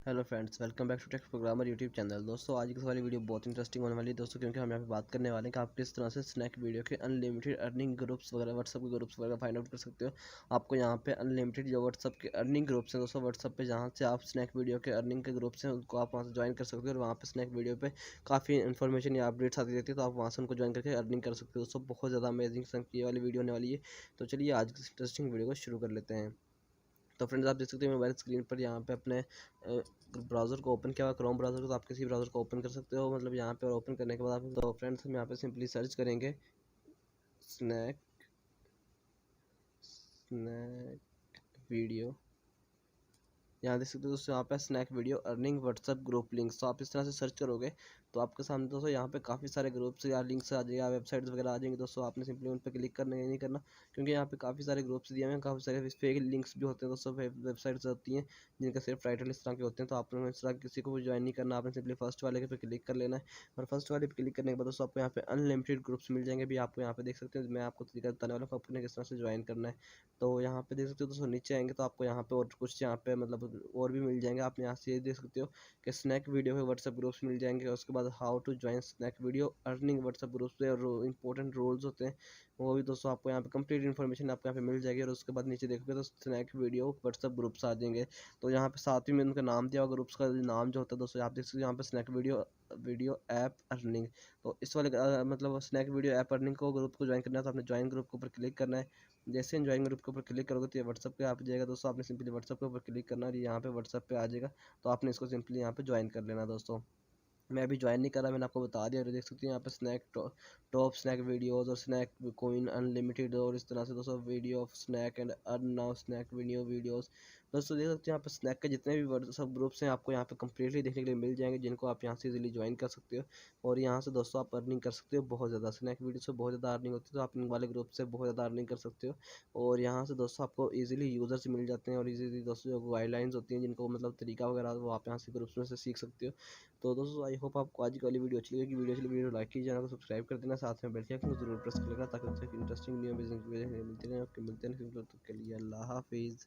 Hello friends, welcome back to tech programmer YouTube channel. दोस्तों, आज की वाली वीडियो बहुत इंटरेस्टिंग होने वाली है दोस्तों, क्योंकि हम यहाँ पे बात करने वाले हैं कि आप किस तरह से स्नैक वीडियो के अनलिमिटेड अर्निंग ग्रुप्स वगैरह व्हाट्सअप के ग्रुप्स वगैरह फाइंड आउट कर सकते हो। आपको यहाँ पे अनलिमिटेड जो व्हाट्सअप के अर्निंग ग्रुप्स हैं दोस्तों, व्हाट्सअप पे जहाँ से आप स्नैक वीडियो के अर्निंग के ग्रुप्स हैं उनको आप वहाँ से ज्वाइन कर सकते हो, और वहाँ पे स्नैक वीडियो पे काफ़ी इन्फॉर्मेशन या अपडेट्स आती रहती है, तो आप वहाँ से उनको ज्वाइन करके अर्निंग कर सकते हो दोस्तों। बहुत ज़्यादा अमेजिंग ये वाली वीडियो होने वाली है। तो चलिए आज की इंटरेस्टिंग वीडियो को शुरू कर लेते हैं। तो फ्रेंड्स, आप देख सकते हो मोबाइल स्क्रीन पर यहाँ पे अपने ब्राउज़र को ओपन किया हुआ, क्रोम ब्राउज़र को। तो आप किसी ब्राउज़र को ओपन कर सकते हो, मतलब यहाँ पे ओपन करने के बाद आप तो फ्रेंड्स हम यहाँ पे सिंपली सर्च करेंगे स्नैक स्नैक वीडियो। यहाँ देख सकते हो दोस्तों, यहाँ पे Snack Video earning WhatsApp group links. तो आप इस तरह से सर्च करोगे तो आपके सामने दोस्तों यहाँ पे काफ़ी सारे ग्रुप्स या लिंक्स आ जाएगा, वेबसाइट्स वगैरह आ जाएंगे दोस्तों। आपने सिंपली उन पर क्लिक करना ही नहीं करना, क्योंकि यहाँ पे काफ़ी सारे ग्रुप्स दिए हुए हैं, काफ़ी सारे फेक लिंक्स भी होते हैं दोस्तों, वेबसाइट्स होती हैं जिनका सिर्फ टाइटल इस तरह के होते हैं। तो आपने इस तरह किसी को भी ज्वाइन नहीं करना, आपने सिंपली फर्स्ट वाले पे क्लिक कर लेना है। और फर्स्ट वाले पे क्लिक करने के बाद दोस्तों आपको यहाँ पे अनलिमिटेड ग्रुप्स मिल जाएंगे। भी आपको यहाँ पे देख सकते हैं, मैं आपको तरीका बताने वाला हूँ आपने किस तरह से ज्वाइन करना है। तो यहाँ पे देख सकते हो दोस्तों, नीचे आएंगे तो आपको यहाँ पे और कुछ यहाँ पे मतलब और भी मिल जाएंगे। आप यहाँ से ये देख सकते हो कि स्नैक वीडियो के व्हाट्सएप ग्रुप्स मिल जाएंगे। और उसके बाद how to join Snack Video earning WhatsApp groups पे और इंपॉर्टेंट रोल्स होते हैं, वो भी दोस्तों आपको यहाँ पे कंप्लीट इन्फॉर्मेशन आपको यहाँ पे मिल जाएगी। और उसके बाद नीचे देखोगे तो स्नैक वीडियो व्हाट्सएप ग्रुप्स आ जाएंगे। तो यहाँ पे साथ ही में उनका नाम दिया हुआ, ग्रुप्स का नाम जो होता है दोस्तों, आप देख सकते हो यहाँ पे Snack Video video app earning. तो इस वाले मतलब स्नैक वीडियो ऐप अर्निंग को ग्रुप को ज्वाइन करना है, तो आपने ज्वाइन ग्रुप के ऊपर क्लिक करना है। जैसे ही ज्वाइन ग्रुप के ऊपर क्लिक करोगे तो ये व्हाट्सएप पे आ जाएगा दोस्तों। आपने सिंपली व्हाट्सएप के ऊपर क्लिक करना है और यहाँ पे व्हाट्सएप पे आ जाएगा। तो आपने इसको सिंपली यहाँ पे ज्वाइन कर लेना दोस्तों। मैं अभी ज्वाइन नहीं करा, मैंने आपको बता दिया। और देख सकते हैं यहाँ पे स्नैक टॉप स्नैक वीडियोस और स्नैक कोइन अनलिमिटेड, और इस तरह से दोस्तों video of Snack and earn now Snack videos. दोस्तों देख सकते हैं यहाँ पे स्नैक के जितने भी सब ग्रुप्स हैं आपको यहाँ पे कम्प्लीटली देखने के लिए मिल जाएंगे, जिनको आप यहाँ से इजीली ज्वाइन कर सकते हो। और यहाँ से दोस्तों आप अर्निंग कर सकते हो बहुत ज़्यादा। स्नैक वीडियो से बहुत ज़्यादा अर्निंग होती है, तो आप इन वाले ग्रुप से बहुत ज़्यादा अर्निंग कर सकते हो। और यहाँ से दोस्तों आपको ईजिली यूजर्स मिल जाते हैं, और ईजिली दोस्तों जो गाइडलाइंस होती हैं, जिनको मतलब तरीका वगैरह, वो आप यहाँ से ग्रुप्स में से सीख सकते हो। तो दोस्तों आई होप आपको आज की वाली वीडियो अच्छी लगी। वीडियो लाइक कीजिए, चैनल को सब्सक्राइब कर देना, साथ में बेल के आइकन को जरूर प्रेस कर लेना, ताकि इंटरेस्टिंग न्यू मिलते रहें। मिलते हैं, तब तक के लिए अल्लाह हाफिज़।